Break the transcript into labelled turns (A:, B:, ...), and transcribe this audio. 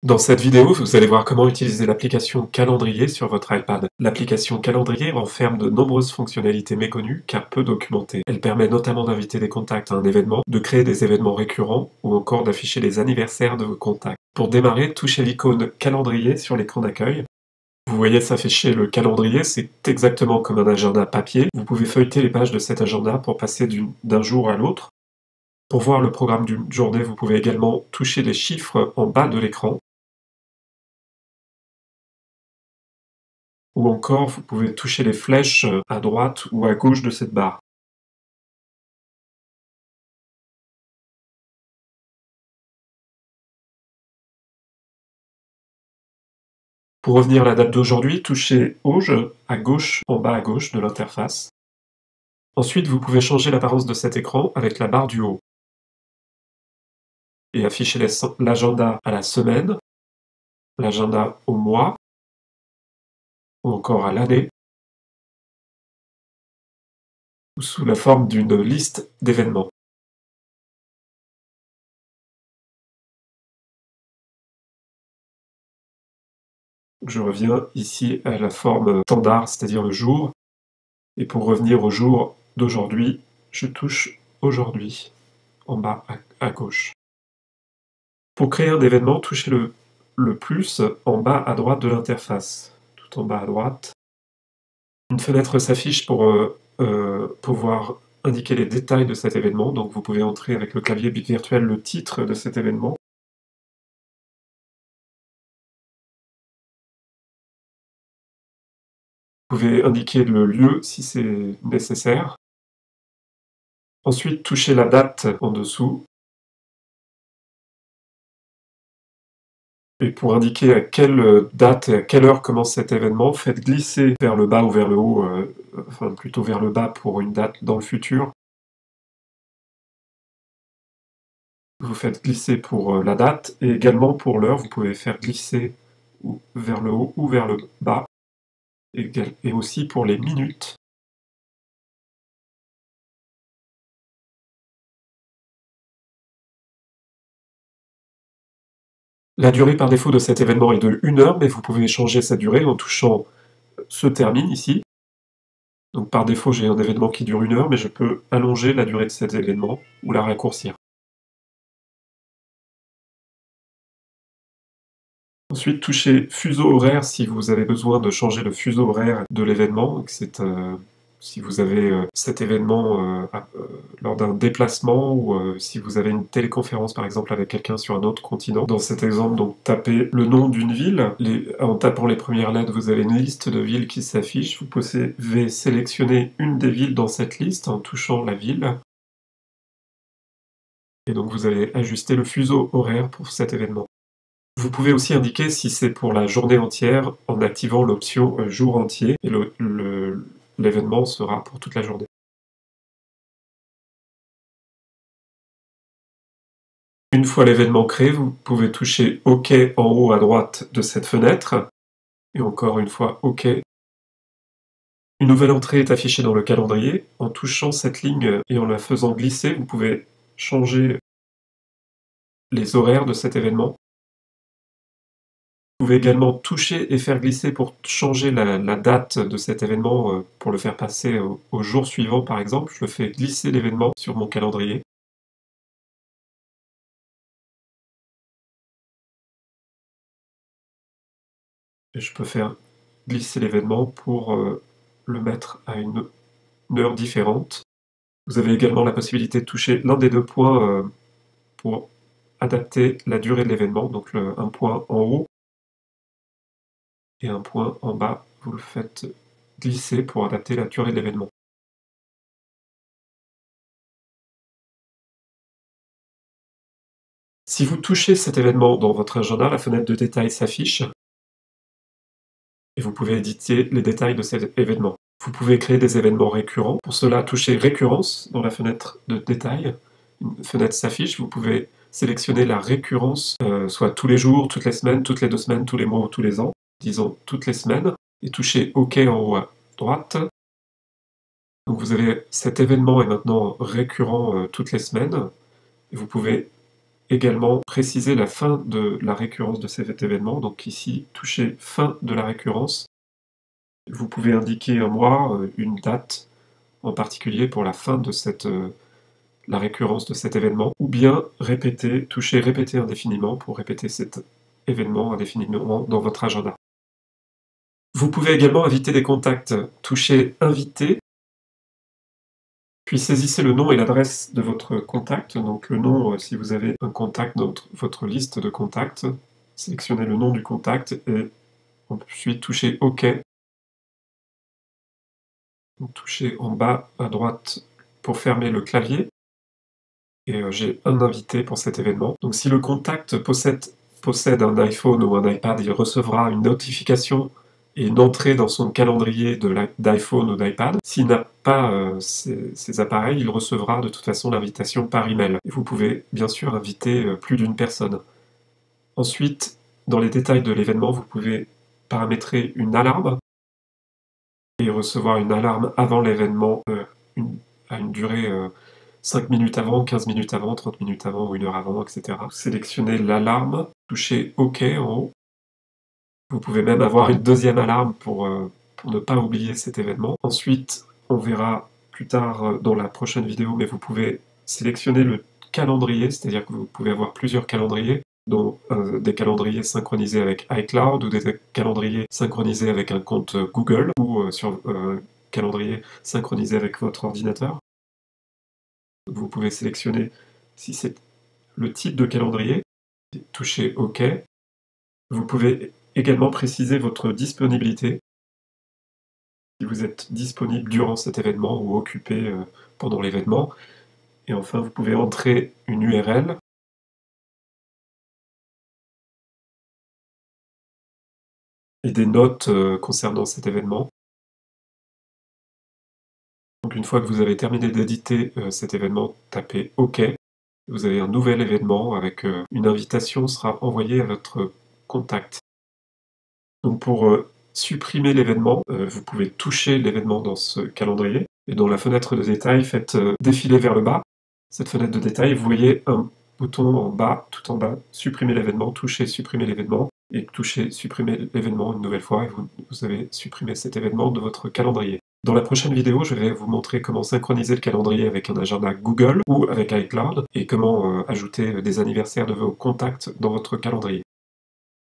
A: Dans cette vidéo, vous allez voir comment utiliser l'application Calendrier sur votre iPad. L'application Calendrier renferme de nombreuses fonctionnalités méconnues car peu documentées. Elle permet notamment d'inviter des contacts à un événement, de créer des événements récurrents ou encore d'afficher les anniversaires de vos contacts. Pour démarrer, touchez l'icône Calendrier sur l'écran d'accueil. Vous voyez s'afficher le calendrier, c'est exactement comme un agenda papier. Vous pouvez feuilleter les pages de cet agenda pour passer d'un jour à l'autre. Pour voir le programme d'une journée, vous pouvez également toucher les chiffres en bas de l'écran. Ou encore, vous pouvez toucher les flèches à droite ou à gauche de cette barre. Pour revenir à la date d'aujourd'hui, touchez Auge à gauche, en bas à gauche de l'interface. Ensuite, vous pouvez changer l'apparence de cet écran avec la barre du haut et afficher l'agenda à la semaine, l'agenda au mois ou encore à l'année, ou sous la forme d'une liste d'événements. Je reviens ici à la forme standard, c'est-à-dire le jour. Et pour revenir au jour d'aujourd'hui, je touche aujourd'hui, en bas à gauche. Pour créer un événement, touchez le plus en bas à droite de l'interface, tout en bas à droite. Une fenêtre s'affiche pour pouvoir indiquer les détails de cet événement, donc vous pouvez entrer avec le clavier virtuel le titre de cet événement. Vous pouvez indiquer le lieu si c'est nécessaire. Ensuite, touchez la date en dessous. Et pour indiquer à quelle date et à quelle heure commence cet événement, faites glisser vers le bas ou vers le haut, enfin plutôt vers le bas pour une date dans le futur. Vous faites glisser pour la date et également pour l'heure, vous pouvez faire glisser vers le haut ou vers le bas, et aussi pour les minutes. La durée par défaut de cet événement est de 1 heure, mais vous pouvez changer sa durée en touchant se termine ici. Donc par défaut, j'ai un événement qui dure 1 heure, mais je peux allonger la durée de cet événement ou la raccourcir. Ensuite, touchez fuseau horaire si vous avez besoin de changer le fuseau horaire de l'événement. Si vous avez cet événement lors d'un déplacement ou si vous avez une téléconférence par exemple avec quelqu'un sur un autre continent. Dans cet exemple, donc tapez le nom d'une ville. En tapant les premières lettres, vous avez une liste de villes qui s'affiche. Vous pouvez sélectionner une des villes dans cette liste en touchant la ville. Et donc vous allez ajuster le fuseau horaire pour cet événement. Vous pouvez aussi indiquer si c'est pour la journée entière en activant l'option jour entier et l'événement sera pour toute la journée. Une fois l'événement créé, vous pouvez toucher OK en haut à droite de cette fenêtre et encore une fois OK. Une nouvelle entrée est affichée dans le calendrier. En touchant cette ligne et en la faisant glisser, vous pouvez changer les horaires de cet événement. Vous pouvez également toucher et faire glisser pour changer la date de cet événement, pour le faire passer au jour suivant par exemple. Je fais glisser l'événement sur mon calendrier. Et je peux faire glisser l'événement pour le mettre à une heure différente. Vous avez également la possibilité de toucher l'un des 2 points pour adapter la durée de l'événement, donc un point en haut et un point en bas. Vous le faites glisser pour adapter la durée de l'événement. Si vous touchez cet événement dans votre agenda, la fenêtre de détail s'affiche et vous pouvez éditer les détails de cet événement. Vous pouvez créer des événements récurrents. Pour cela, touchez Récurrence dans la fenêtre de détail. Une fenêtre s'affiche, vous pouvez sélectionner la récurrence, soit tous les jours, toutes les semaines, toutes les 2 semaines, tous les mois ou tous les ans, disons toutes les semaines, et touchez OK en haut à droite. Donc vous avez cet événement est maintenant récurrent toutes les semaines, et vous pouvez également préciser la fin de la récurrence de cet événement. Donc ici, touchez fin de la récurrence. Vous pouvez indiquer un mois, une date en particulier pour la fin de la récurrence de cet événement, ou bien toucher répéter indéfiniment pour répéter cet événement indéfiniment dans votre agenda. Vous pouvez également inviter des contacts. Touchez inviter, puis saisissez le nom et l'adresse de votre contact. Donc le nom, si vous avez un contact dans votre liste de contacts, sélectionnez le nom du contact et ensuite touchez OK. Donc, touchez en bas à droite pour fermer le clavier. Et j'ai un invité pour cet événement. Donc si le contact possède un iPhone ou un iPad, il recevra une notification et une entrée dans son calendrier d'iPhone ou d'iPad. S'il n'a pas ces appareils, il recevra de toute façon l'invitation par email. Et vous pouvez bien sûr inviter plus d'une personne. Ensuite, dans les détails de l'événement, vous pouvez paramétrer une alarme et recevoir une alarme avant l'événement à une durée 5 minutes avant, 15 minutes avant, 30 minutes avant ou 1 heure avant, etc. Sélectionnez l'alarme, touchez OK en haut. Vous pouvez même avoir une deuxième alarme pour ne pas oublier cet événement. Ensuite, on verra plus tard dans la prochaine vidéo, mais vous pouvez sélectionner le calendrier, c'est-à-dire que vous pouvez avoir plusieurs calendriers, dont des calendriers synchronisés avec iCloud ou des calendriers synchronisés avec un compte Google ou sur un calendrier synchronisé avec votre ordinateur. Vous pouvez sélectionner si c'est le type de calendrier, touchez OK. Vous pouvez également préciser votre disponibilité, si vous êtes disponible durant cet événement ou occupé pendant l'événement. Et enfin, vous pouvez entrer une URL. Et des notes concernant cet événement. Donc une fois que vous avez terminé d'éditer cet événement, tapez OK. Vous avez un nouvel événement avec une invitation sera envoyée à votre contact. Donc pour supprimer l'événement, vous pouvez toucher l'événement dans ce calendrier et dans la fenêtre de détail, faites défiler vers le bas. Cette fenêtre de détail, vous voyez un bouton en bas, tout en bas, supprimer l'événement, touchez supprimer l'événement et touchez supprimer l'événement une nouvelle fois et vous avez supprimé cet événement de votre calendrier. Dans la prochaine vidéo, je vais vous montrer comment synchroniser le calendrier avec un agenda Google ou avec iCloud et comment ajouter des anniversaires de vos contacts dans votre calendrier.